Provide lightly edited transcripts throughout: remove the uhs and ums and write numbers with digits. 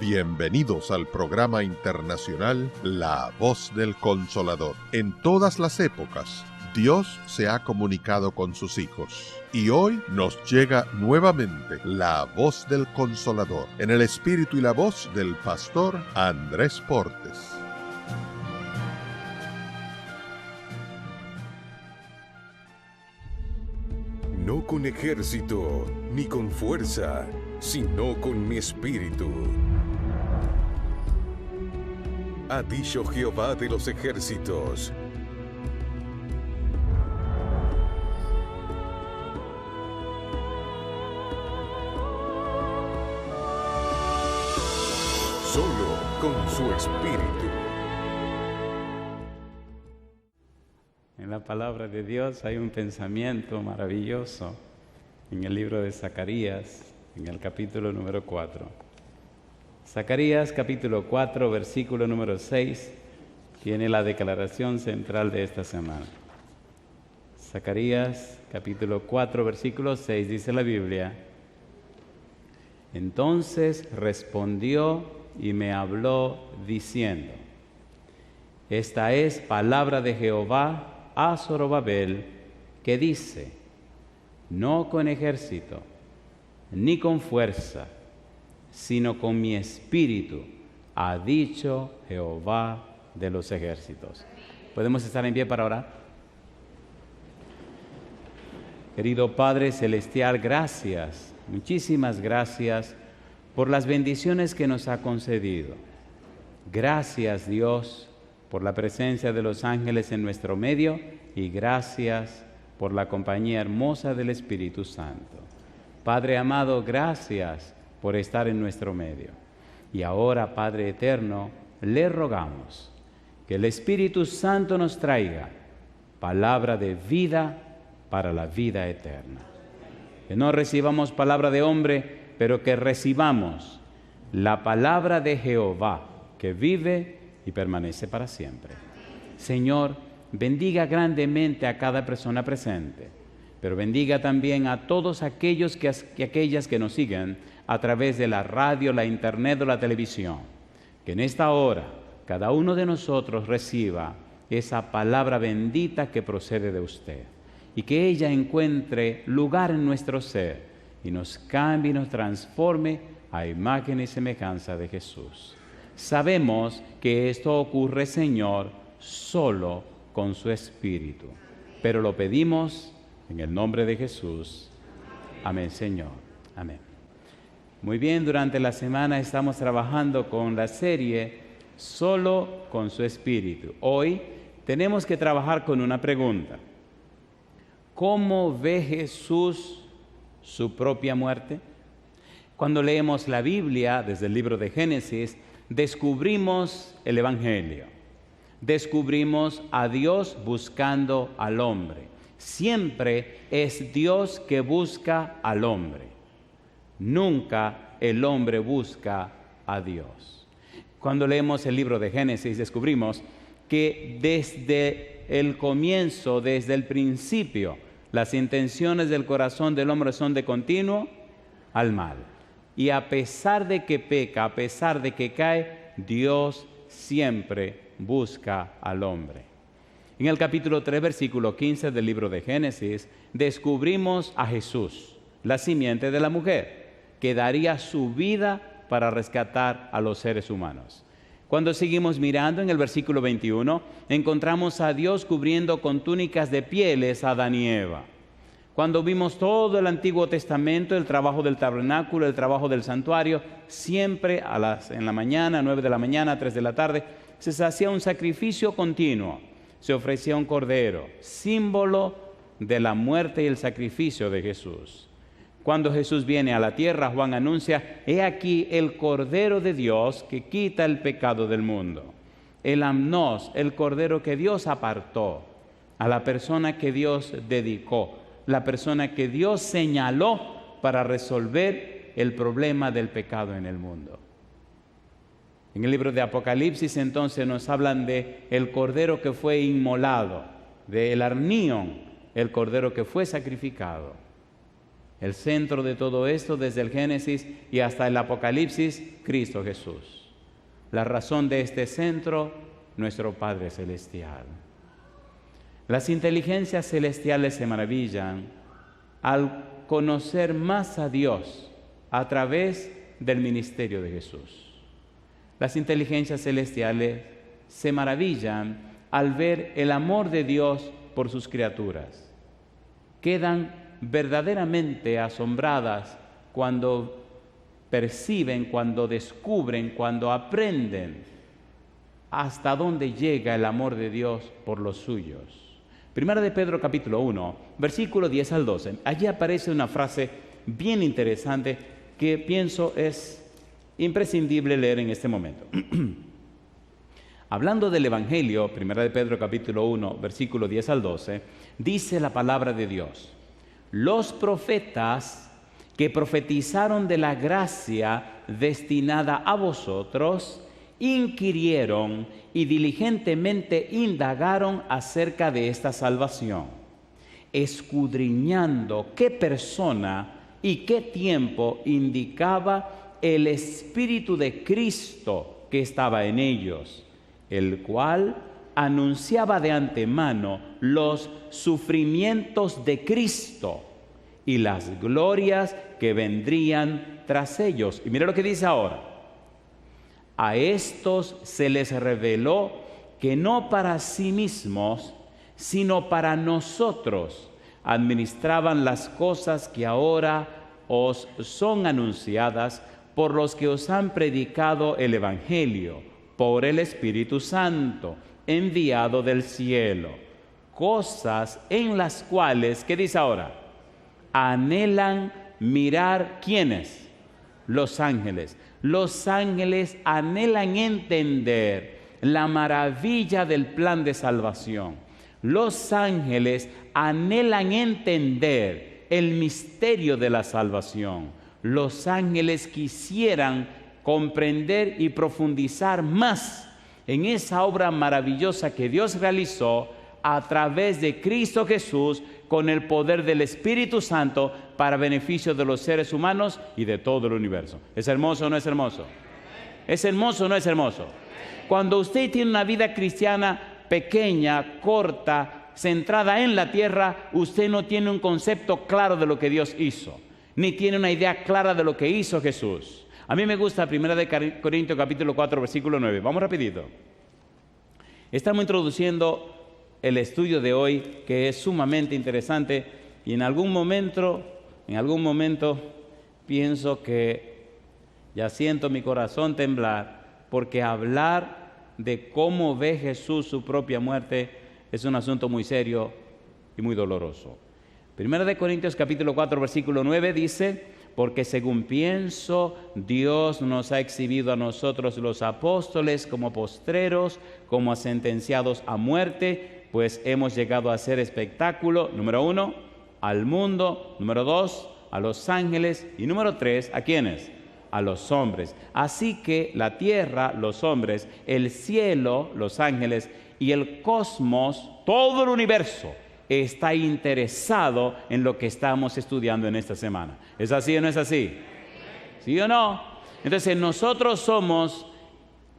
Bienvenidos al programa internacional La Voz del Consolador. En todas las épocas, Dios se ha comunicado con sus hijos. Y hoy nos llega nuevamente la Voz del Consolador, en el espíritu y la voz del pastor Andrés Portes. No con ejército, ni con fuerza, sino con mi espíritu. Ha dicho Jehová de los ejércitos. Solo con su espíritu. En la palabra de Dios hay un pensamiento maravilloso en el libro de Zacarías, en el capítulo número 4. Zacarías capítulo 4, versículo número 6, tiene la declaración central de esta semana. Zacarías capítulo 4, versículo 6, dice la Biblia: Entonces respondió y me habló diciendo: Esta es palabra de Jehová a Zorobabel, que dice: No con ejército, ni con fuerza, sino con mi espíritu, ha dicho Jehová de los ejércitos. ¿Podemos estar en pie para orar? Querido Padre Celestial, gracias, muchísimas gracias por las bendiciones que nos ha concedido. Gracias, Dios, por la presencia de los ángeles en nuestro medio, y gracias por la compañía hermosa del Espíritu Santo. Padre amado, gracias por estar en nuestro medio. Y ahora, Padre eterno, le rogamos que el Espíritu Santo nos traiga palabra de vida para la vida eterna. Que no recibamos palabra de hombre, pero que recibamos la palabra de Jehová, que vive y permanece para siempre. Señor, bendiga grandemente a cada persona presente, pero bendiga también a todos aquellos y aquellas que nos siguen a través de la radio, la internet o la televisión. Que en esta hora cada uno de nosotros reciba esa palabra bendita que procede de usted, y que ella encuentre lugar en nuestro ser y nos cambie y nos transforme a imagen y semejanza de Jesús. Sabemos que esto ocurre, Señor, solo con su Espíritu, pero lo pedimos en el nombre de Jesús. Amén, Señor. Amén. Muy bien, durante la semana estamos trabajando con la serie Solo con su Espíritu. Hoy tenemos que trabajar con una pregunta: ¿cómo ve Jesús su propia muerte? Cuando leemos la Biblia, desde el libro de Génesis, descubrimos el Evangelio. Descubrimos a Dios buscando al hombre. Siempre es Dios que busca al hombre. Nunca el hombre busca a Dios. Cuando leemos el libro de Génesis, descubrimos que desde el comienzo, desde el principio, las intenciones del corazón del hombre son de continuo al mal. Y a pesar de que peca, a pesar de que cae, Dios siempre busca al hombre. En el capítulo 3, versículo 15 del libro de Génesis, descubrimos a Jesús, la simiente de la mujer, que daría su vida para rescatar a los seres humanos. Cuando seguimos mirando en el versículo 21, encontramos a Dios cubriendo con túnicas de pieles a Adán y Eva. Cuando vimos todo el Antiguo Testamento, el trabajo del tabernáculo, el trabajo del santuario, siempre en la mañana, 9 de la mañana, 3 de la tarde, se hacía un sacrificio continuo. Se ofrecía un cordero, símbolo de la muerte y el sacrificio de Jesús. Cuando Jesús viene a la tierra, Juan anuncia: he aquí el Cordero de Dios que quita el pecado del mundo. El amnos, el Cordero que Dios apartó, a la persona que Dios dedicó, la persona que Dios señaló para resolver el problema del pecado en el mundo. En el libro de Apocalipsis entonces nos hablan de el Cordero que fue inmolado, del arnión, el Cordero que fue sacrificado. El centro de todo esto, desde el Génesis y hasta el Apocalipsis, Cristo Jesús. La razón de este centro, nuestro Padre Celestial. Las inteligencias celestiales se maravillan al conocer más a Dios a través del ministerio de Jesús. Las inteligencias celestiales se maravillan al ver el amor de Dios por sus criaturas. Quedan verdaderamente asombradas cuando perciben, cuando descubren, cuando aprenden hasta dónde llega el amor de Dios por los suyos. Primera de Pedro capítulo 1, versículo 10 al 12. Allí aparece una frase bien interesante que pienso es imprescindible leer en este momento. Hablando del Evangelio, Primera de Pedro capítulo 1, versículo 10 al 12, dice la palabra de Dios: los profetas que profetizaron de la gracia destinada a vosotros, inquirieron y diligentemente indagaron acerca de esta salvación, escudriñando qué persona y qué tiempo indicaba el Espíritu de Cristo que estaba en ellos, el cual anunciaba de antemano los sufrimientos de Cristo y las glorias que vendrían tras ellos. Y mira lo que dice ahora: a estos se les reveló que no para sí mismos, sino para nosotros administraban las cosas que ahora os son anunciadas por los que os han predicado el Evangelio, por el Espíritu Santo, enviado del cielo. Cosas en las cuales, ¿qué dice ahora? Anhelan mirar, ¿quiénes? Los ángeles. Los ángeles anhelan entender la maravilla del plan de salvación. Los ángeles anhelan entender el misterio de la salvación. Los ángeles quisieran comprender y profundizar más en esa obra maravillosa que Dios realizó a través de Cristo Jesús con el poder del Espíritu Santo para beneficio de los seres humanos y de todo el universo. ¿Es hermoso o no es hermoso? ¿Es hermoso o no es hermoso? Cuando usted tiene una vida cristiana pequeña, corta, centrada en la tierra, usted no tiene un concepto claro de lo que Dios hizo, ni tiene una idea clara de lo que hizo Jesús. A mí me gusta 1 Corintios capítulo 4, versículo 9. Vamos rapidito. Estamos introduciendo el estudio de hoy, que es sumamente interesante, y en algún momento pienso que ya siento mi corazón temblar, porque hablar de cómo ve Jesús su propia muerte es un asunto muy serio y muy doloroso. 1 Corintios capítulo 4, versículo 9 dice: porque según pienso, Dios nos ha exhibido a nosotros los apóstoles como postreros, como sentenciados a muerte, pues hemos llegado a ser espectáculo, número 1, al mundo, número 2, a los ángeles, y número 3, ¿a quiénes? A los hombres. Así que la tierra, los hombres, el cielo, los ángeles, y el cosmos, todo el universo, está interesado en lo que estamos estudiando en esta semana. ¿Es así o no es así? ¿Sí o no? Entonces nosotros somos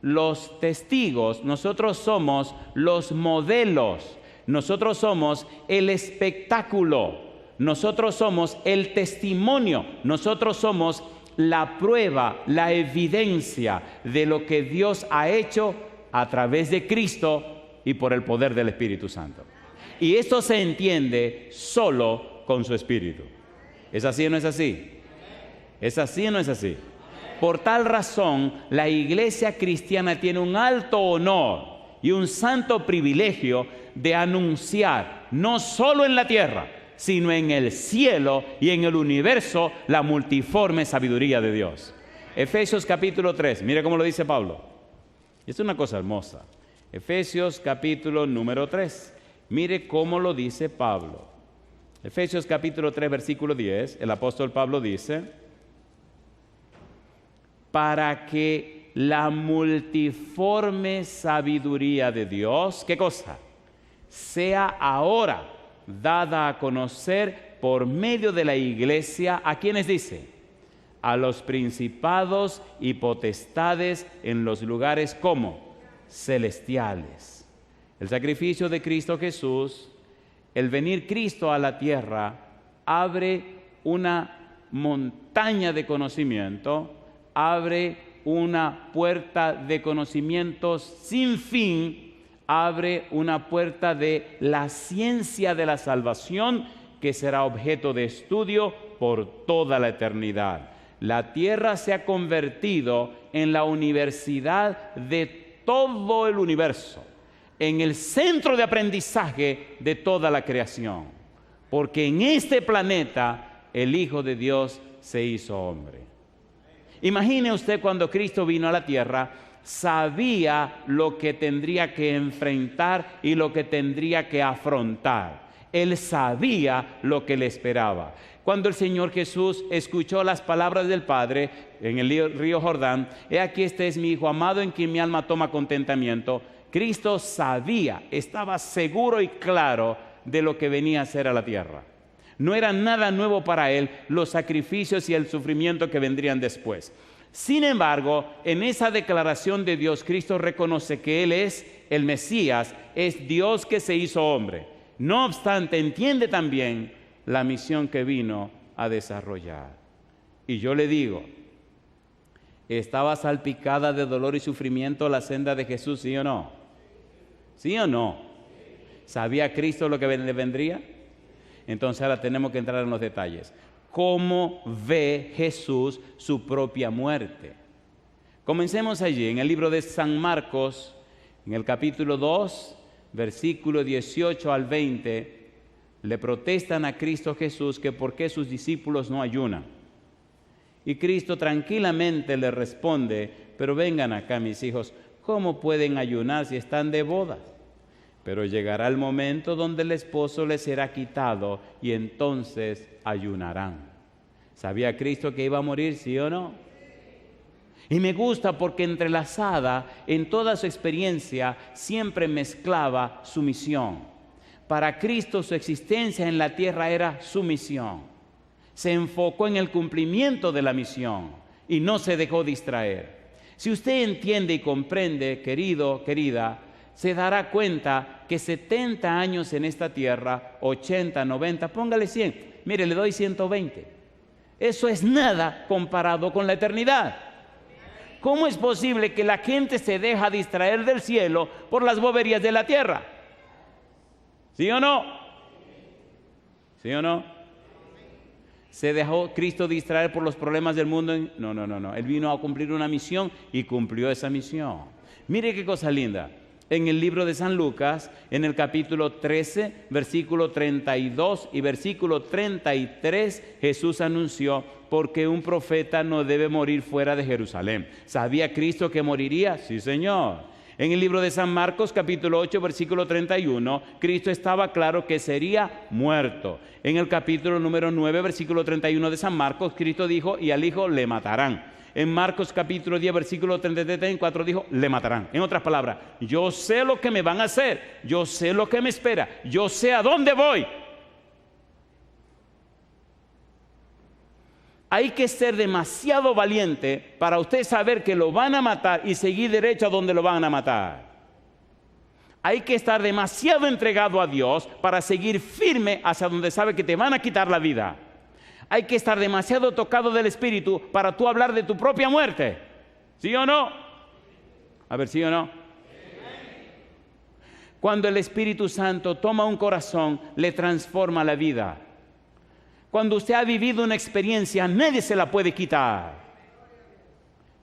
los testigos, nosotros somos los modelos, nosotros somos el espectáculo, nosotros somos el testimonio, nosotros somos la prueba, la evidencia de lo que Dios ha hecho a través de Cristo y por el poder del Espíritu Santo. Y esto se entiende solo con su Espíritu. ¿Es así o no es así? ¿Es así o no es así? Por tal razón, la iglesia cristiana tiene un alto honor y un santo privilegio de anunciar, no solo en la tierra, sino en el cielo y en el universo, la multiforme sabiduría de Dios. Efesios capítulo 3, mire cómo lo dice Pablo. Es una cosa hermosa. Efesios capítulo número 3. Mire cómo lo dice Pablo. Efesios capítulo 3, versículo 10, el apóstol Pablo dice: para que la multiforme sabiduría de Dios, ¿qué cosa? Sea ahora dada a conocer por medio de la iglesia, ¿a quiénes dice? A los principados y potestades en los lugares, ¿cómo? Celestiales. El sacrificio de Cristo Jesús, el venir Cristo a la tierra, abre una montaña de conocimiento, abre una puerta de conocimientos sin fin, abre una puerta de la ciencia de la salvación que será objeto de estudio por toda la eternidad. La tierra se ha convertido en la universidad de todo el universo, en el centro de aprendizaje de toda la creación, porque en este planeta el Hijo de Dios se hizo hombre. Imagine usted cuando Cristo vino a la tierra, sabía lo que tendría que enfrentar y lo que tendría que afrontar. Él sabía lo que le esperaba. Cuando el Señor Jesús escuchó las palabras del Padre en el río Jordán, he aquí este es mi Hijo amado en quien mi alma toma contentamiento, Cristo sabía, estaba seguro y claro de lo que venía a hacer a la tierra. No era nada nuevo para Él los sacrificios y el sufrimiento que vendrían después. Sin embargo, en esa declaración de Dios, Cristo reconoce que Él es el Mesías, es Dios que se hizo hombre. No obstante, entiende también la misión que vino a desarrollar. Y yo le digo, ¿estaba salpicada de dolor y sufrimiento la senda de Jesús, sí o no? ¿Sí o no? ¿Sabía Cristo lo que le vendría? Entonces ahora tenemos que entrar en los detalles. ¿Cómo ve Jesús su propia muerte? Comencemos allí, en el libro de San Marcos, en el capítulo 2, versículo 18 al 20, le protestan a Cristo Jesús que por qué sus discípulos no ayunan. Y Cristo tranquilamente le responde, pero vengan acá mis hijos, ¿cómo pueden ayunar si están de bodas? Pero llegará el momento donde el esposo les será quitado y entonces ayunarán. ¿Sabía Cristo que iba a morir, sí o no? Y me gusta porque entrelazada en toda su experiencia siempre mezclaba su misión. Para Cristo su existencia en la tierra era su misión. Se enfocó en el cumplimiento de la misión y no se dejó distraer. Si usted entiende y comprende, querido, querida, se dará cuenta que 70 años en esta tierra, 80, 90, póngale 100. Mire, le doy 120. Eso es nada comparado con la eternidad. ¿Cómo es posible que la gente se deja distraer del cielo por las boberías de la tierra? ¿Sí o no? ¿Sí o no? ¿Se dejó Cristo distraer por los problemas del mundo? No. Él vino a cumplir una misión y cumplió esa misión. Mire qué cosa linda. En el libro de San Lucas, en el capítulo 13, versículo 32 y versículo 33, Jesús anunció, porque un profeta no debe morir fuera de Jerusalén. ¿Sabía Cristo que moriría? Sí, Señor. En el libro de San Marcos, capítulo 8, versículo 31, Cristo estaba claro que sería muerto. En el capítulo número 9, versículo 31 de San Marcos, Cristo dijo, y al Hijo le matarán. En Marcos capítulo 10, versículo 33-34 dijo, le matarán. En otras palabras, yo sé lo que me van a hacer, yo sé lo que me espera, yo sé a dónde voy. Hay que ser demasiado valiente para usted saber que lo van a matar y seguir derecho a donde lo van a matar. Hay que estar demasiado entregado a Dios para seguir firme hacia donde sabe que te van a quitar la vida. Hay que estar demasiado tocado del Espíritu para tú hablar de tu propia muerte. ¿Sí o no? A ver, ¿sí o no? Cuando el Espíritu Santo toma un corazón, le transforma la vida. Cuando usted ha vivido una experiencia, nadie se la puede quitar.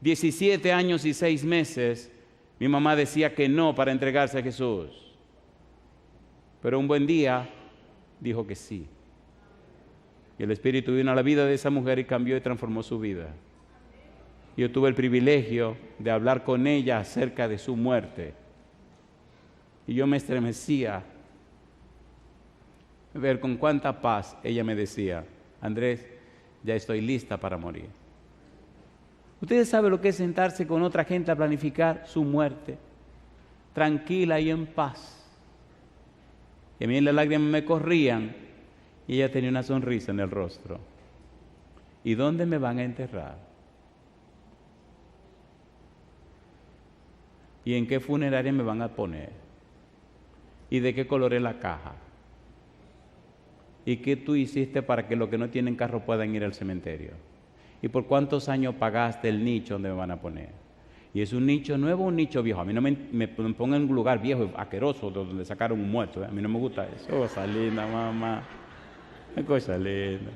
17 años y 6 meses, mi mamá decía que no para entregarse a Jesús. Pero un buen día dijo que sí. Y el Espíritu vino a la vida de esa mujer y cambió y transformó su vida. Yo tuve el privilegio de hablar con ella acerca de su muerte. Y yo me estremecía ver con cuánta paz ella me decía, Andrés, ya estoy lista para morir. ¿Ustedes saben lo que es sentarse con otra gente a planificar su muerte? Tranquila y en paz. Y a mí las lágrimas me corrían. Y ella tenía una sonrisa en el rostro. ¿Y dónde me van a enterrar? ¿Y en qué funeraria me van a poner? ¿Y de qué color es la caja? ¿Y qué tú hiciste para que los que no tienen carro puedan ir al cementerio? ¿Y por cuántos años pagaste el nicho donde me van a poner? Y es un nicho nuevo o un nicho viejo. A mí no me pongan en un lugar viejo, asqueroso, donde sacaron un muerto. A mí no me gusta eso. Cosa linda, mamá. Qué cosa linda.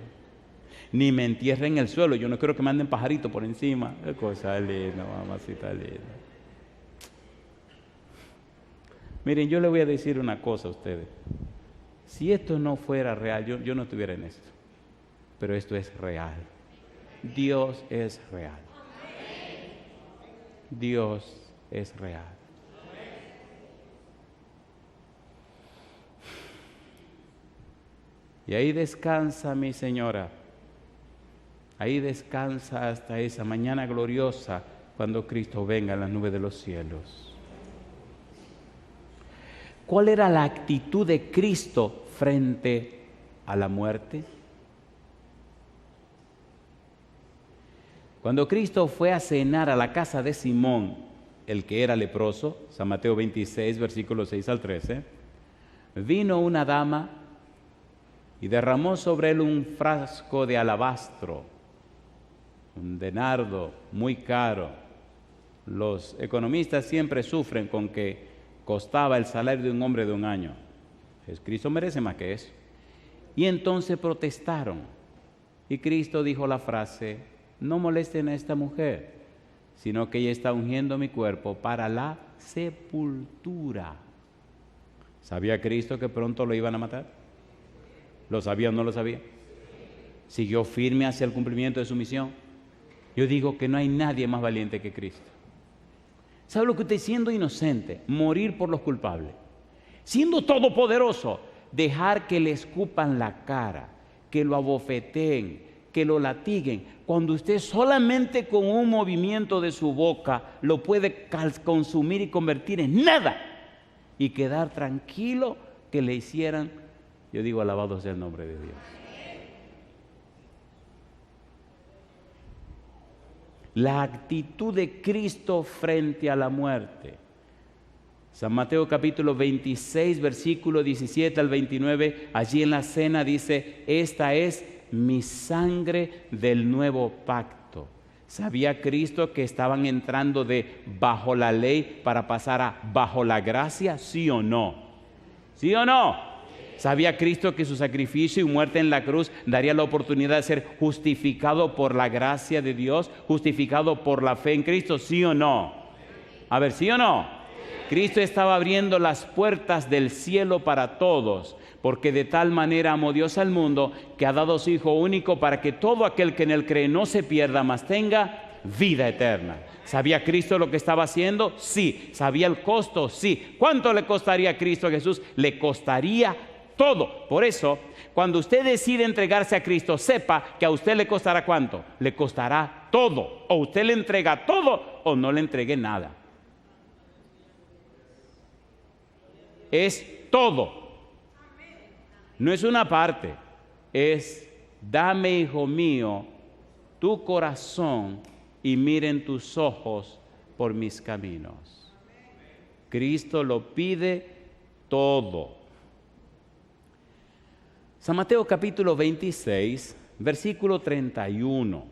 Ni me entierren en el suelo. Yo no quiero que me anden pajaritos por encima. Qué cosa linda, mamacita linda. Miren, yo le voy a decir una cosa a ustedes. Si esto no fuera real, yo no estuviera en esto. Pero esto es real. Dios es real. Dios es real. Y ahí descansa mi señora. Ahí descansa hasta esa mañana gloriosa cuando Cristo venga en las nubes de los cielos. ¿Cuál era la actitud de Cristo frente a la muerte? Cuando Cristo fue a cenar a la casa de Simón, el que era leproso, San Mateo 26, versículos 6 al 13, vino una dama y derramó sobre él un frasco de alabastro, un de nardo muy caro. Los economistas siempre sufren con que costaba el salario de un hombre de un año. Cristo merece más que eso. Y entonces protestaron. Y Cristo dijo la frase: no molesten a esta mujer, sino que ella está ungiendo mi cuerpo para la sepultura. ¿Sabía Cristo que pronto lo iban a matar? ¿Lo sabía o no lo sabía? ¿Siguió firme hacia el cumplimiento de su misión? Yo digo que no hay nadie más valiente que Cristo. ¿Sabe lo que usted, siendo inocente, morir por los culpables? Siendo todopoderoso, dejar que le escupan la cara, que lo abofeteen, que lo latiguen, cuando usted solamente con un movimiento de su boca lo puede consumir y convertir en nada y quedar tranquilo que le hicieran, yo digo, alabado sea el nombre de Dios. La actitud de Cristo frente a la muerte. San Mateo capítulo 26, versículo 17 al 29, allí en la cena dice: esta es mi sangre del nuevo pacto. ¿Sabía Cristo que estaban entrando de bajo la ley para pasar a bajo la gracia? ¿Sí o no? ¿Sí o no? ¿Sabía Cristo que su sacrificio y muerte en la cruz daría la oportunidad de ser justificado por la gracia de Dios, justificado por la fe en Cristo? ¿Sí o no? A ver, ¿sí o no? Cristo estaba abriendo las puertas del cielo para todos, porque de tal manera amó Dios al mundo que ha dado a su Hijo único para que todo aquel que en él cree no se pierda, mas tenga vida eterna. ¿Sabía Cristo lo que estaba haciendo? Sí. ¿Sabía el costo? Sí. ¿Cuánto le costaría a Cristo Jesús? Le costaría todo. Por eso, cuando usted decide entregarse a Cristo, sepa que a usted le costará ¿cuánto? Le costará todo. O usted le entrega todo o no le entregue nada. Es todo. No es una parte. Es: dame, hijo mío, tu corazón y miren tus ojos por mis caminos. Cristo lo pide todo. San Mateo capítulo 26, versículo 31.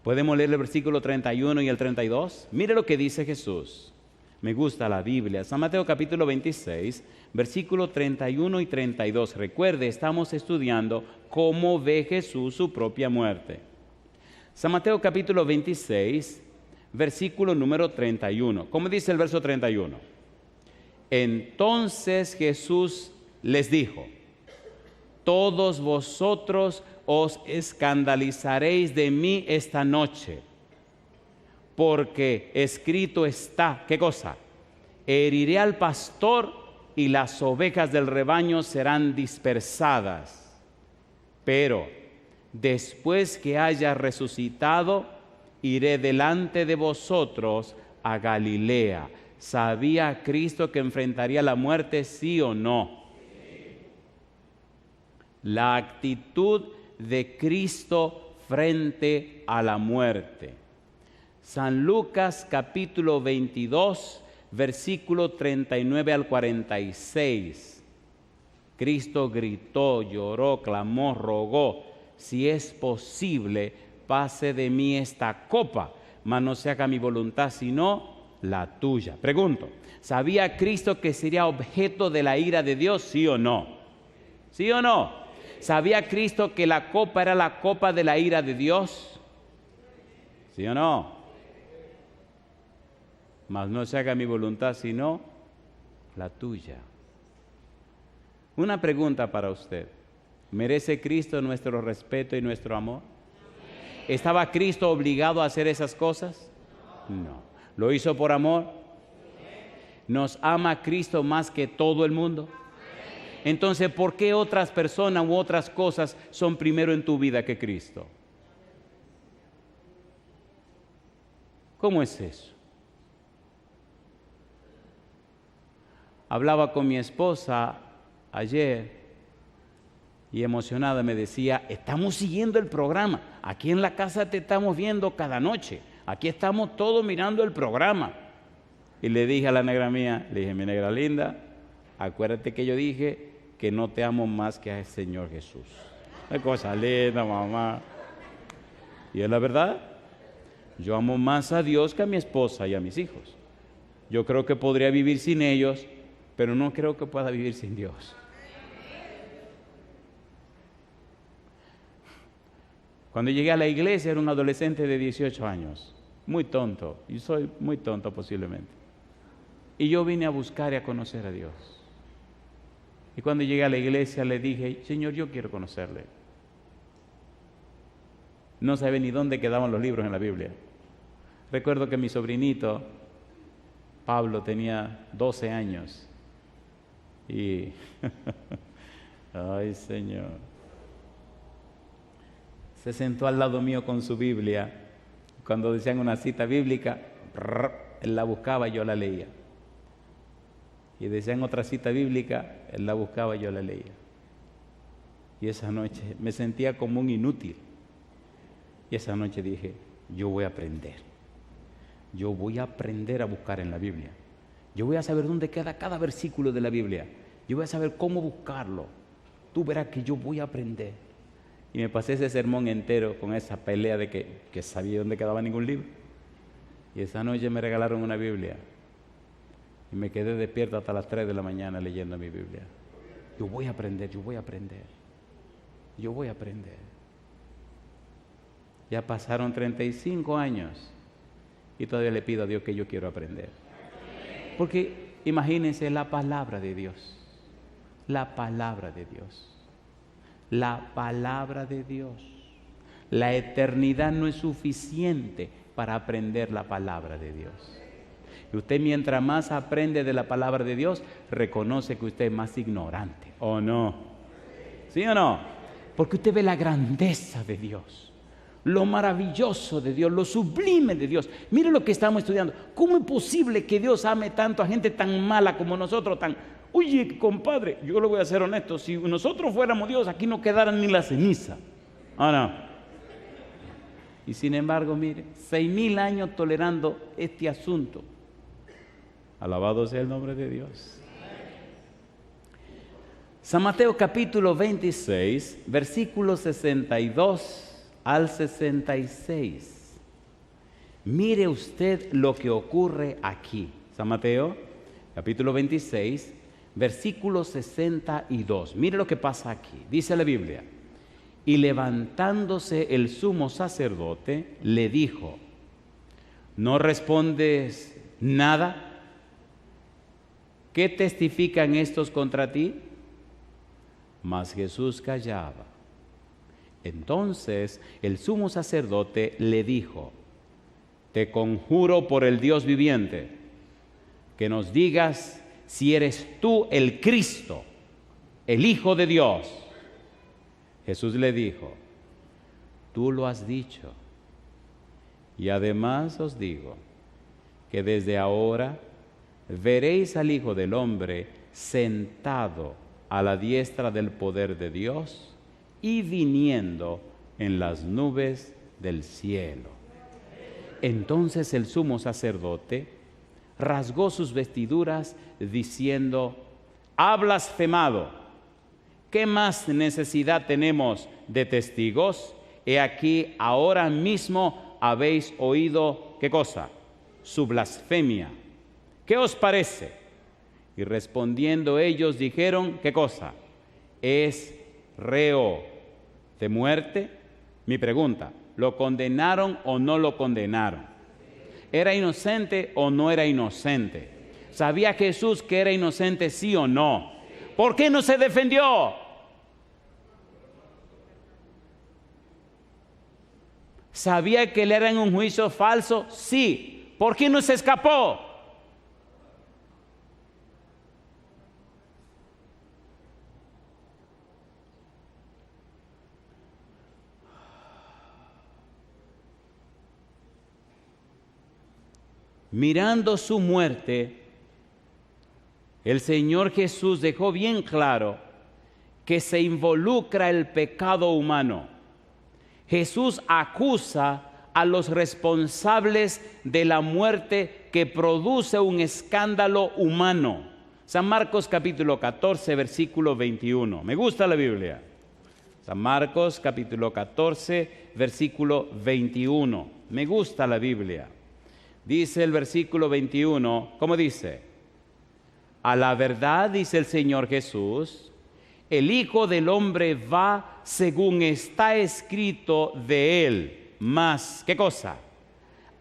¿Podemos leer el versículo 31 y el 32? Mire lo que dice Jesús. Me gusta la Biblia. San Mateo capítulo 26, versículo 31 y 32. Recuerde, estamos estudiando cómo ve Jesús su propia muerte. San Mateo capítulo 26, versículo número 31. ¿Cómo dice el verso 31? Entonces Jesús les dijo: todos vosotros os escandalizaréis de mí esta noche, porque escrito está, ¿qué cosa? Heriré al pastor y las ovejas del rebaño serán dispersadas. Pero después que haya resucitado, iré delante de vosotros a Galilea. ¿Sabía Cristo que enfrentaría la muerte, sí o no? La actitud de Cristo frente a la muerte. San Lucas capítulo 22, versículo 39 al 46. Cristo gritó, lloró, clamó, rogó: si es posible, pase de mí esta copa, mas no se haga mi voluntad, sino la tuya. Pregunto, ¿sabía Cristo que sería objeto de la ira de Dios? ¿Sí o no? ¿Sí o no? ¿Sabía Cristo que la copa era la copa de la ira de Dios? ¿Sí o no? Mas no se haga mi voluntad, sino la tuya. Una pregunta para usted. ¿Merece Cristo nuestro respeto y nuestro amor? ¿Estaba Cristo obligado a hacer esas cosas? No. ¿Lo hizo por amor? ¿Nos ama Cristo más que todo el mundo? Entonces, ¿por qué otras personas u otras cosas son primero en tu vida que Cristo? ¿Cómo es eso? Hablaba con mi esposa ayer y emocionada me decía: estamos siguiendo el programa, aquí en la casa te estamos viendo cada noche, aquí estamos todos mirando el programa. Y le dije a la negra mía, le dije: mi negra linda, acuérdate que yo dije que no te amo más que al Señor Jesús. Qué cosa linda, mamá. Y es la verdad, yo amo más a Dios que a mi esposa y a mis hijos. Yo creo que podría vivir sin ellos, pero no creo que pueda vivir sin Dios. Cuando llegué a la iglesia era un adolescente de 18 años, muy tonto, y soy muy tonto posiblemente. Y yo vine a buscar y a conocer a Dios. Y cuando llegué a la iglesia le dije: Señor, yo quiero conocerle. No sabía ni dónde quedaban los libros en la Biblia. Recuerdo que mi sobrinito, Pablo, tenía 12 años. Y, ay Señor, se sentó al lado mío con su Biblia. Cuando decían una cita bíblica, él la buscaba y yo la leía. Y decían otra cita bíblica, él la buscaba y yo la leía. Y esa noche me sentía como un inútil. Y esa noche dije: yo voy a aprender. Yo voy a aprender a buscar en la Biblia. Yo voy a saber dónde queda cada versículo de la Biblia. Yo voy a saber cómo buscarlo. Tú verás que yo voy a aprender. Y me pasé ese sermón entero con esa pelea de que sabía dónde quedaba ningún libro. Y esa noche me regalaron una Biblia. Y me quedé despierto hasta las 3 de la mañana leyendo mi Biblia. Yo voy a aprender, yo voy a aprender. Yo voy a aprender. Ya pasaron 35 años y todavía le pido a Dios que yo quiero aprender. Porque imagínense la palabra de Dios. La palabra de Dios. La palabra de Dios. La eternidad no es suficiente para aprender la palabra de Dios. Y usted, mientras más aprende de la palabra de Dios, reconoce que usted es más ignorante, ¿o no? ¿Sí o no? Porque usted ve la grandeza de Dios, lo maravilloso de Dios, lo sublime de Dios. Mire lo que estamos estudiando. ¿Cómo es posible que Dios ame tanto a gente tan mala como nosotros? Oye, compadre, yo le voy a ser honesto, si nosotros fuéramos Dios, aquí no quedara ni la ceniza. ¿O no? Y sin embargo, mire, 6,000 años tolerando este asunto. Alabado sea el nombre de Dios. San Mateo capítulo 26, versículos 62 al 66. Mire usted lo que ocurre aquí. San Mateo capítulo 26, versículo 62. Mire lo que pasa aquí. Dice la Biblia: y levantándose el sumo sacerdote, le dijo: ¿no respondes nada? ¿Qué testifican estos contra ti? Mas Jesús callaba. Entonces el sumo sacerdote le dijo: te conjuro por el Dios viviente, que nos digas si eres tú el Cristo, el Hijo de Dios. Jesús le dijo: tú lo has dicho. Y además os digo que desde ahora veréis al Hijo del Hombre sentado a la diestra del poder de Dios y viniendo en las nubes del cielo. Entonces el sumo sacerdote rasgó sus vestiduras diciendo: ha blasfemado. ¿Qué más necesidad tenemos de testigos? He aquí, ahora mismo habéis oído, ¿qué cosa? Su blasfemia. ¿Qué os parece? Y respondiendo ellos dijeron, ¿qué cosa? Es reo de muerte. Mi pregunta, ¿lo condenaron o no lo condenaron? ¿Era inocente o no era inocente? ¿Sabía Jesús que era inocente, sí o no? ¿Por qué no se defendió? ¿Sabía que le era en un juicio falso? Sí. ¿Por qué no se escapó? Mirando su muerte, el Señor Jesús dejó bien claro que se involucra el pecado humano. Jesús acusa a los responsables de la muerte que produce un escándalo humano. San Marcos capítulo 14, versículo 21. Me gusta la Biblia. San Marcos capítulo 14, versículo 21. Me gusta la Biblia. Dice el versículo 21, ¿cómo dice? A la verdad, dice el Señor Jesús, el Hijo del Hombre va según está escrito de él. Mas, ¿qué cosa?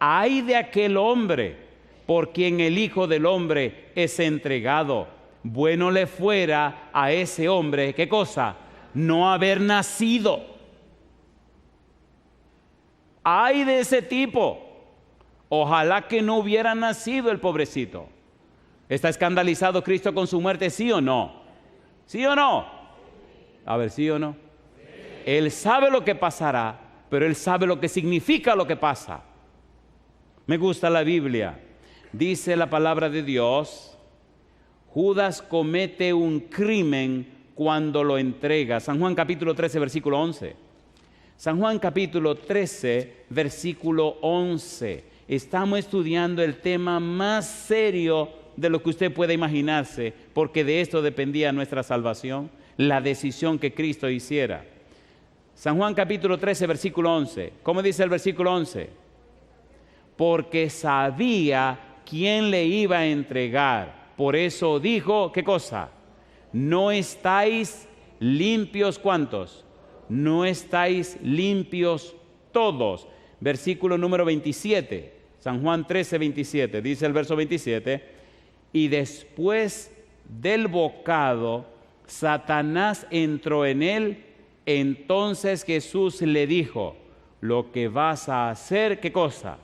Ay de aquel hombre por quien el Hijo del Hombre es entregado. Bueno le fuera a ese hombre, ¿qué cosa? No haber nacido. Ay de ese tipo. Ojalá que no hubiera nacido el pobrecito. ¿Está escandalizado Cristo con su muerte, sí o no? ¿Sí o no? A ver, ¿sí o no? Él sabe lo que pasará, pero Él sabe lo que significa lo que pasa. Me gusta la Biblia. Dice la palabra de Dios, Judas comete un crimen cuando lo entrega. San Juan capítulo 13, versículo 11. San Juan capítulo 13, versículo 11. Estamos estudiando el tema más serio de lo que usted puede imaginarse, porque de esto dependía nuestra salvación, la decisión que Cristo hiciera. San Juan capítulo 13, versículo 11. ¿Cómo dice el versículo 11? Porque sabía quién le iba a entregar. Por eso dijo, ¿qué cosa? No estáis limpios, ¿cuántos? No estáis limpios todos. Versículo número 27, San Juan 13, 27, dice el verso 27, y después del bocado, Satanás entró en él, entonces Jesús le dijo, lo que vas a hacer, ¿qué cosa?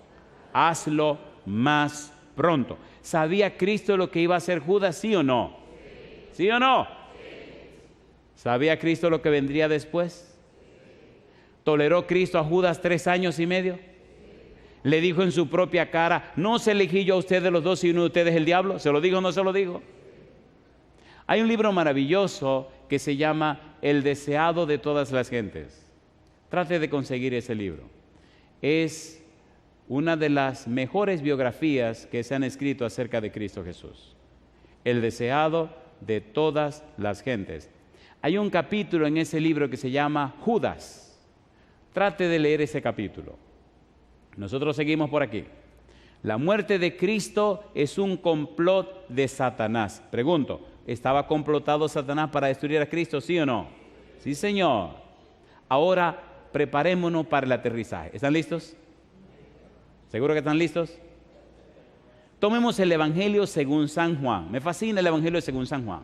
Hazlo más pronto. ¿Sabía Cristo lo que iba a hacer Judas, sí o no? ¿Sí o no? ¿Sabía Cristo lo que vendría después? ¿Toleró Cristo a Judas 3 años y medio? Le dijo en su propia cara, ¿no se elegí yo a usted de los dos y uno de ustedes el diablo? ¿Se lo dijo o no se lo dijo? Hay un libro maravilloso que se llama El deseado de todas las gentes. Trate de conseguir ese libro. Es una de las mejores biografías que se han escrito acerca de Cristo Jesús. El deseado de todas las gentes. Hay un capítulo en ese libro que se llama Judas. Trate de leer ese capítulo. Nosotros seguimos por aquí. La muerte de Cristo es un complot de Satanás. Pregunto, ¿estaba complotado Satanás para destruir a Cristo, sí o no? Sí, Señor. Ahora preparémonos para el aterrizaje. ¿Están listos? ¿Seguro que están listos? Tomemos el Evangelio según San Juan. Me fascina el Evangelio según San Juan.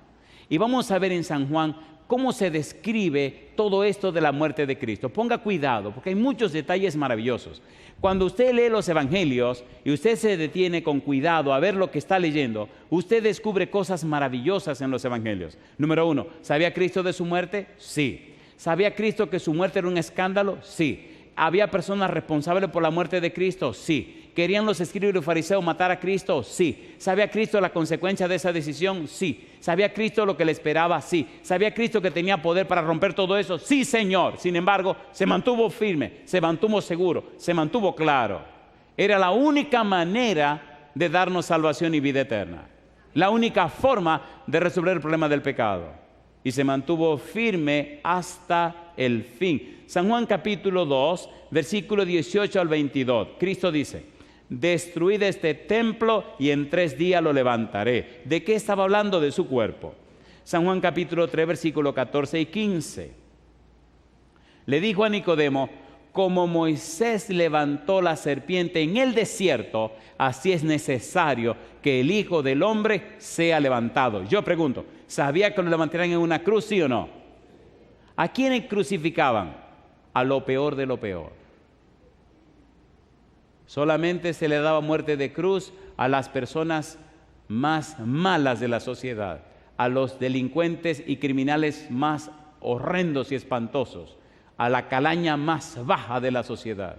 Y vamos a ver en San Juan cómo se describe todo esto de la muerte de Cristo. Ponga cuidado, porque hay muchos detalles maravillosos. Cuando usted lee los evangelios y usted se detiene con cuidado a ver lo que está leyendo, usted descubre cosas maravillosas en los evangelios. Número 1, ¿sabía Cristo de su muerte? Sí. ¿Sabía Cristo que su muerte era un escándalo? Sí. ¿Había personas responsables por la muerte de Cristo? Sí. ¿Querían los escribas y los fariseos matar a Cristo? Sí. ¿Sabía Cristo la consecuencia de esa decisión? Sí. ¿Sabía Cristo lo que le esperaba? Sí. ¿Sabía Cristo que tenía poder para romper todo eso? Sí, Señor. Sin embargo, se mantuvo firme, se mantuvo seguro, se mantuvo claro. Era la única manera de darnos salvación y vida eterna. La única forma de resolver el problema del pecado. Y se mantuvo firme hasta el fin. San Juan capítulo 2, versículo 18 al 22. Cristo dice: destruid este templo y en 3 días lo levantaré. ¿De qué estaba hablando? De su cuerpo. San Juan capítulo 3, versículo 14 y 15. Le dijo a Nicodemo: como Moisés levantó la serpiente en el desierto, así es necesario que el Hijo del Hombre sea levantado. Yo pregunto, ¿sabía que lo levantarían en una cruz, sí o no? ¿A quiénes crucificaban? A lo peor de lo peor. Solamente se le daba muerte de cruz a las personas más malas de la sociedad, a los delincuentes y criminales más horrendos y espantosos, a la calaña más baja de la sociedad.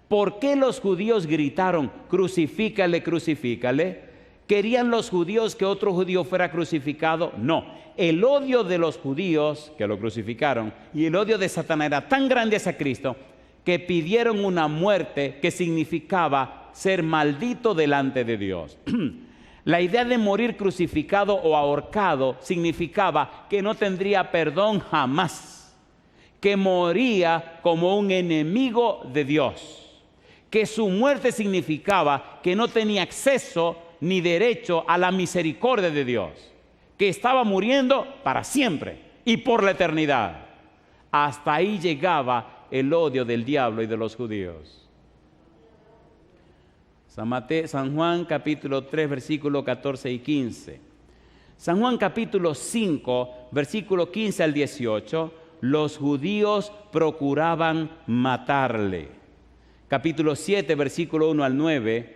¿Por qué los judíos gritaron: crucifícale, crucifícale? ¿Querían los judíos que otro judío fuera crucificado? No. El odio de los judíos que lo crucificaron y el odio de Satanás era tan grande hacia Cristo que pidieron una muerte que significaba ser maldito delante de Dios. La idea de morir crucificado o ahorcado significaba que no tendría perdón jamás, que moría como un enemigo de Dios, que su muerte significaba que no tenía acceso ni derecho a la misericordia de Dios, que estaba muriendo para siempre y por la eternidad. Hasta ahí llegaba el odio del diablo y de los judíos. San Juan capítulo 3, versículos 14 y 15. San Juan capítulo 5, versículo 15 al 18, los judíos procuraban matarle. Capítulo 7, versículo 1 al 9,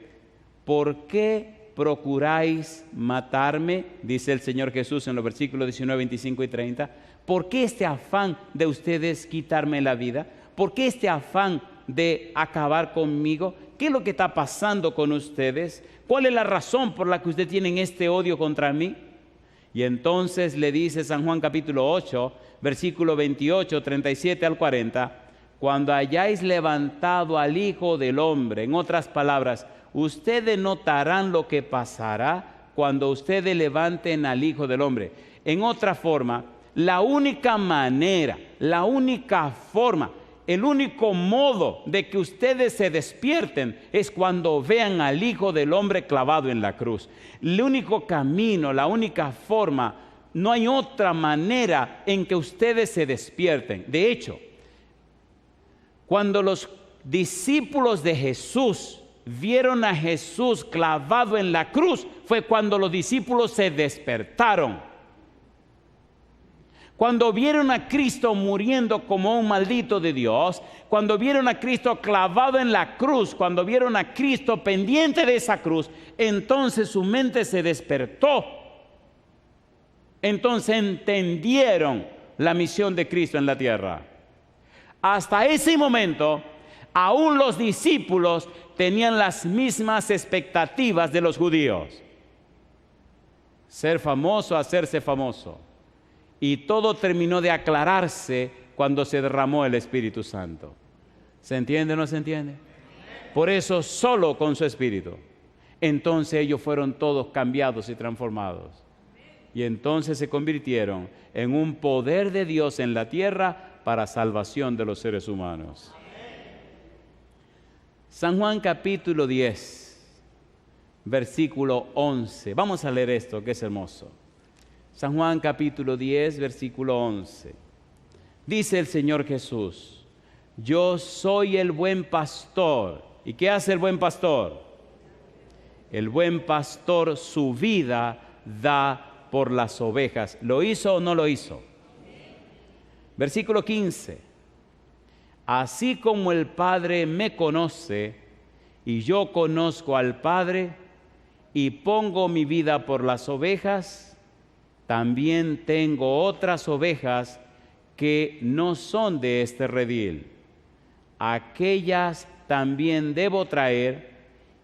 ¿por qué procuráis matarme? Dice el Señor Jesús en los versículos 19, 25 y 30. ¿Por qué este afán de ustedes quitarme la vida? ¿Por qué este afán de acabar conmigo? ¿Qué es lo que está pasando con ustedes? ¿Cuál es la razón por la que ustedes tienen este odio contra mí? Y entonces le dice San Juan capítulo 8, versículo 28, 37 al 40, cuando hayáis levantado al Hijo del Hombre, en otras palabras, ustedes notarán lo que pasará cuando ustedes levanten al Hijo del Hombre. En otra forma, la única manera, la única forma, el único modo de que ustedes se despierten es cuando vean al Hijo del Hombre clavado en la cruz. El único camino, la única forma, no hay otra manera en que ustedes se despierten. De hecho, cuando los discípulos de Jesús vieron a Jesús clavado en la cruz, fue cuando los discípulos se despertaron. Cuando vieron a Cristo muriendo como un maldito de Dios, cuando vieron a Cristo clavado en la cruz, cuando vieron a Cristo pendiente de esa cruz, entonces su mente se despertó. Entonces entendieron la misión de Cristo en la tierra. Hasta ese momento, aún los discípulos tenían las mismas expectativas de los judíos. Ser famoso, hacerse famoso. Y todo terminó de aclararse cuando se derramó el Espíritu Santo. ¿Se entiende o no se entiende? Por eso solo con su Espíritu. Entonces ellos fueron todos cambiados y transformados. Y entonces se convirtieron en un poder de Dios en la tierra para salvación de los seres humanos. San Juan capítulo 10, versículo 11. Vamos a leer esto que es hermoso. San Juan capítulo 10, versículo 11. Dice el Señor Jesús: yo soy el buen pastor. ¿Y qué hace el buen pastor? El buen pastor su vida da por las ovejas. ¿Lo hizo o no lo hizo? Versículo 15. Así como el Padre me conoce y yo conozco al Padre y pongo mi vida por las ovejas, también tengo otras ovejas que no son de este redil. Aquellas también debo traer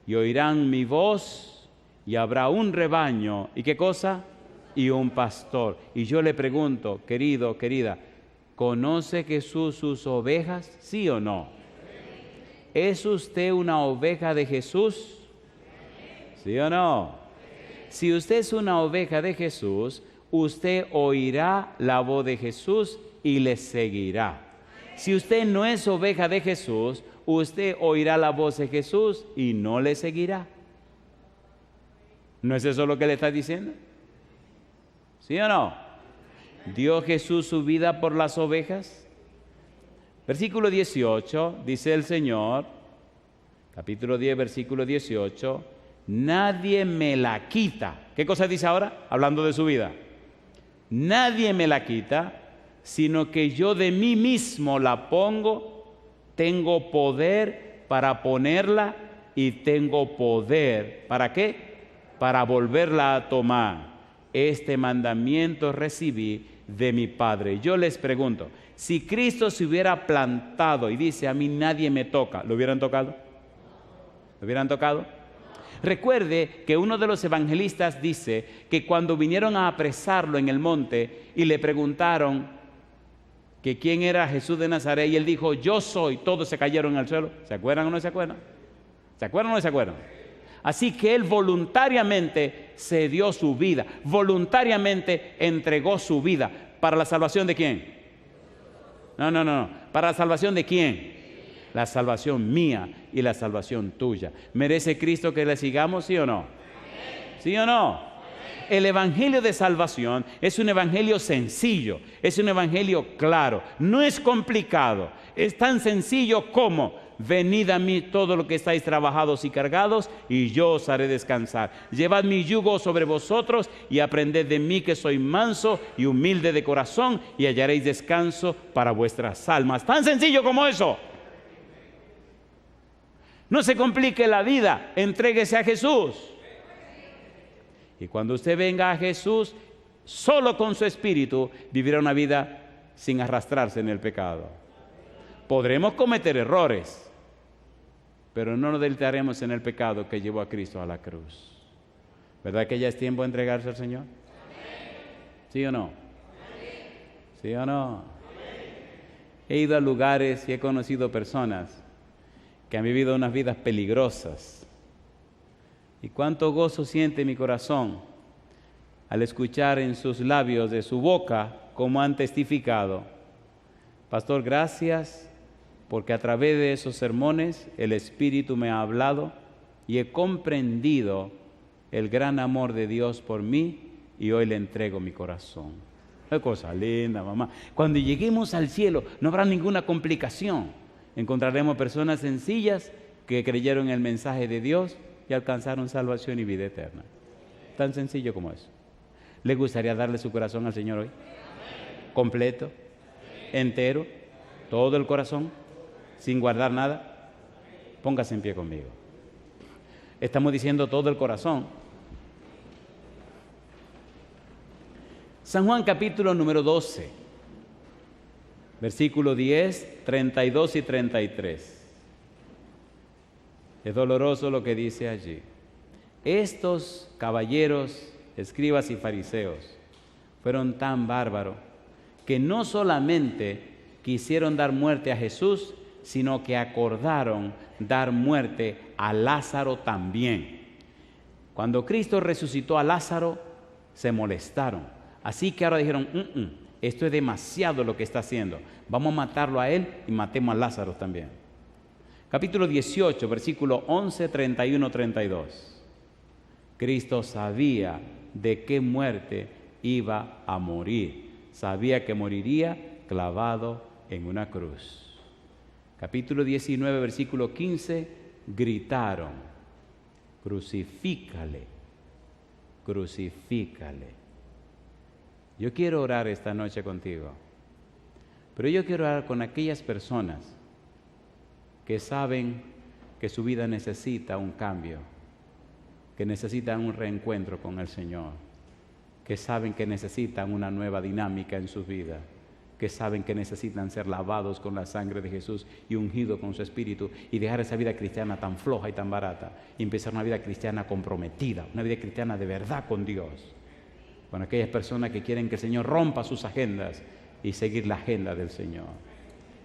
y oirán mi voz, y habrá un rebaño. ¿Y qué cosa? Y un pastor. Y yo le pregunto, querido, querida, ¿conoce Jesús sus ovejas? ¿Sí o no? ¿Es usted una oveja de Jesús? ¿Sí o no? Si usted es una oveja de Jesús, usted oirá la voz de Jesús y le seguirá. Si usted no es oveja de Jesús, usted oirá la voz de Jesús y no le seguirá. ¿No es eso lo que le está diciendo? ¿Sí o no? ¿Dio Jesús su vida por las ovejas? Versículo 18, dice el Señor, capítulo 10, versículo 18, nadie me la quita. ¿Qué cosa dice ahora? Hablando de su vida. Nadie me la quita, sino que yo de mí mismo la pongo, tengo poder para ponerla y tengo poder, ¿para qué? Para volverla a tomar. Este mandamiento recibí de mi Padre. Yo les pregunto, si Cristo se hubiera plantado y dice, a mí nadie me toca, ¿lo hubieran tocado? ¿Lo hubieran tocado? Recuerde que uno de los evangelistas dice que cuando vinieron a apresarlo en el monte y le preguntaron que quién era Jesús de Nazaret y él dijo, yo soy, todos se cayeron al suelo. ¿Se acuerdan o no se acuerdan? ¿Se acuerdan o no se acuerdan? Así que él voluntariamente se dio su vida, voluntariamente entregó su vida. ¿Para la salvación de quién? No. ¿Para la salvación de quién? La salvación mía y la salvación tuya. ¿Merece Cristo que le sigamos, sí o no? ¿Sí o no? El evangelio de salvación es un evangelio sencillo, es un evangelio claro, no es complicado, es tan sencillo como venid a mí todo lo que estáis trabajados y cargados y yo os haré descansar. Llevad mi yugo sobre vosotros y aprended de mí que soy manso y humilde de corazón y hallaréis descanso para vuestras almas. Tan sencillo como eso. No se complique la vida, entréguese a Jesús. Y cuando usted venga a Jesús, solo con su espíritu vivirá una vida sin arrastrarse en el pecado. Podremos cometer errores, pero no nos deleitaremos en el pecado que llevó a Cristo a la cruz. ¿Verdad que ya es tiempo de entregarse al Señor? ¿Sí o no? ¿Sí o no? He ido a lugares y he conocido personas que han vivido unas vidas peligrosas. Y cuánto gozo siente mi corazón al escuchar en sus labios, de su boca, cómo han testificado. Pastor, gracias porque a través de esos sermones el Espíritu me ha hablado y he comprendido el gran amor de Dios por mí y hoy le entrego mi corazón. Qué cosa linda, mamá. Cuando lleguemos al cielo no habrá ninguna complicación. Encontraremos personas sencillas que creyeron en el mensaje de Dios y alcanzaron salvación y vida eterna. Tan sencillo como eso. ¿Le gustaría darle su corazón al Señor hoy? ¿Completo? ¿Entero? ¿Todo el corazón? ¿Sin guardar nada? Póngase en pie conmigo. Estamos diciendo todo el corazón. San Juan capítulo número 12, versículo 10, 32 y 33. Es doloroso lo que dice allí. Estos caballeros, escribas y fariseos, fueron tan bárbaros que no solamente quisieron dar muerte a Jesús, sino que acordaron dar muerte a Lázaro también. Cuando Cristo resucitó a Lázaro, se molestaron. Así que ahora dijeron, esto es demasiado lo que está haciendo. Vamos a matarlo a él y matemos a Lázaro también. Capítulo 18, versículo 11, 31, 32. Cristo sabía de qué muerte iba a morir. Sabía que moriría clavado en una cruz. Capítulo 19, versículo 15, gritaron, crucifícale, crucifícale. Yo quiero orar esta noche contigo, pero yo quiero orar con aquellas personas que saben que su vida necesita un cambio, que necesitan un reencuentro con el Señor, que saben que necesitan una nueva dinámica en su vida, que saben que necesitan ser lavados con la sangre de Jesús y ungidos con su Espíritu, y dejar esa vida cristiana tan floja y tan barata y empezar una vida cristiana comprometida, una vida cristiana de verdad con Dios, con aquellas personas que quieren que el Señor rompa sus agendas y seguir la agenda del Señor.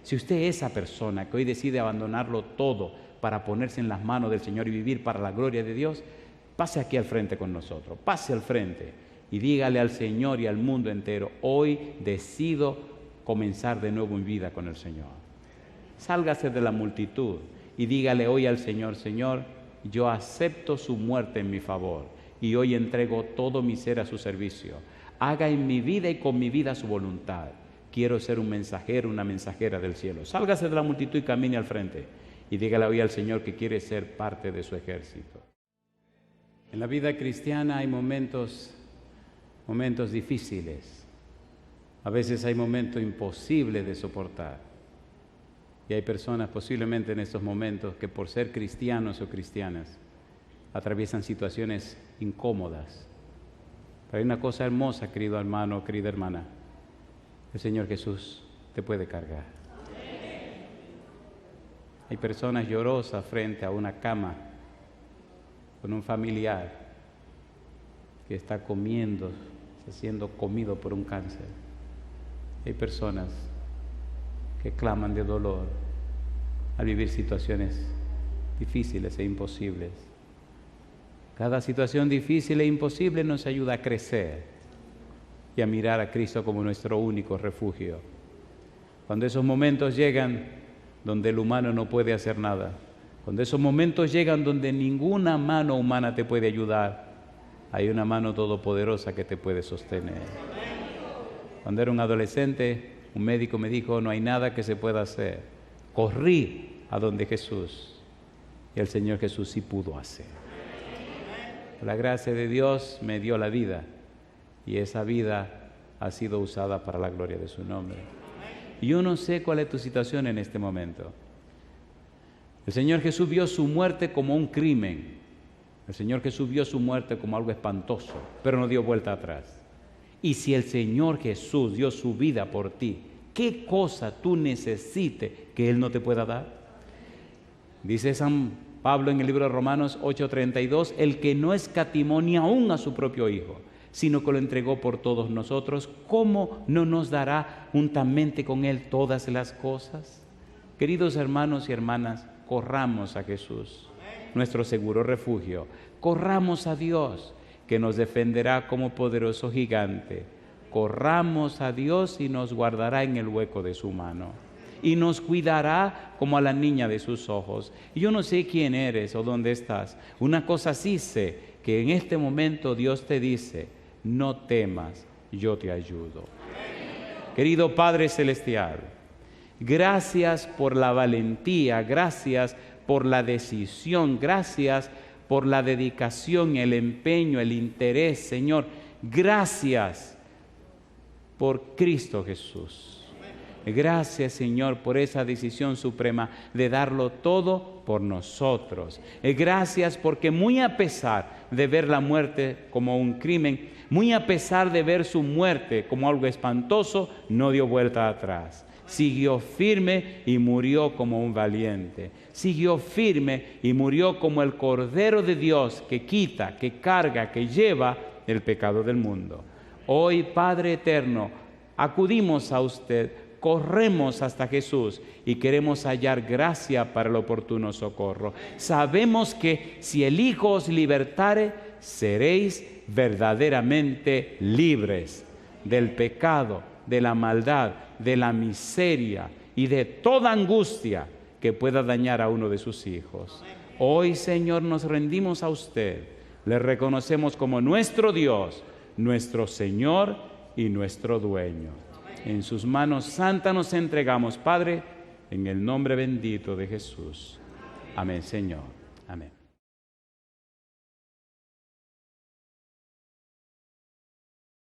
Si usted es esa persona que hoy decide abandonarlo todo para ponerse en las manos del Señor y vivir para la gloria de Dios, pase aquí al frente con nosotros, pase al frente y dígale al Señor y al mundo entero: hoy decido comenzar de nuevo mi vida con el Señor. Sálgase de la multitud y dígale hoy al Señor: Señor, yo acepto su muerte en mi favor y hoy entrego todo mi ser a su servicio. Haga en mi vida y con mi vida su voluntad. Quiero ser un mensajero, una mensajera del cielo. Sálgase de la multitud y camine al frente y dígale hoy al Señor que quiere ser parte de su ejército. En la vida cristiana hay momentos difíciles. A veces hay momentos imposibles de soportar. Y hay personas posiblemente en estos momentos que por ser cristianos o cristianas atraviesan situaciones incómodas. Pero hay una cosa hermosa, querido hermano, querida hermana. El Señor Jesús te puede cargar. Hay personas llorosas frente a una cama con un familiar que está siendo comido por un cáncer. Hay personas que claman de dolor al vivir situaciones difíciles e imposibles. Cada situación difícil e imposible nos ayuda a crecer y a mirar a Cristo como nuestro único refugio. Cuando esos momentos llegan donde el humano no puede hacer nada, cuando esos momentos llegan donde ninguna mano humana te puede ayudar, hay una mano todopoderosa que te puede sostener. Cuando era un adolescente, un médico me dijo: no hay nada que se pueda hacer. Corrí a donde Jesús, y el Señor Jesús sí pudo hacer. La gracia de Dios me dio la vida, y esa vida ha sido usada para la gloria de su nombre. Y yo no sé cuál es tu situación en este momento. El Señor Jesús vio su muerte como un crimen. El Señor Jesús vio su muerte como algo espantoso, pero no dio vuelta atrás. Y si el Señor Jesús dio su vida por ti, ¿qué cosa tú necesites que Él no te pueda dar? Dice San Pablo en el libro de Romanos 8:32, el que no escatimó ni aún a su propio Hijo, sino que lo entregó por todos nosotros, ¿cómo no nos dará juntamente con Él todas las cosas? Queridos hermanos y hermanas, corramos a Jesús, nuestro seguro refugio. Corramos a Dios, que nos defenderá como poderoso gigante. Corramos a Dios y nos guardará en el hueco de su mano. Y nos cuidará como a la niña de sus ojos. Y yo no sé quién eres o dónde estás. Una cosa sí sé, que en este momento Dios te dice: no temas, yo te ayudo. Querido Padre Celestial, gracias por la valentía, gracias por la decisión, gracias por la dedicación, el empeño, el interés, Señor. Gracias por Cristo Jesús. Gracias, Señor, por esa decisión suprema de darlo todo por nosotros. Gracias porque muy a pesar de ver la muerte como un crimen, muy a pesar de ver su muerte como algo espantoso, no dio vuelta atrás. Siguió firme y murió como un valiente. Siguió firme y murió como el Cordero de Dios que quita, que carga, que lleva el pecado del mundo. Hoy, Padre eterno, acudimos a usted, corremos hasta Jesús y queremos hallar gracia para el oportuno socorro. Sabemos que si el Hijo os libertare, seréis verdaderamente libres del pecado, de la maldad, de la miseria y de toda angustia que pueda dañar a uno de sus hijos. Hoy, Señor, nos rendimos a usted, le reconocemos como nuestro Dios, nuestro Señor y nuestro dueño. En sus manos santas nos entregamos, Padre, en el nombre bendito de Jesús. Amén, Señor. Amén.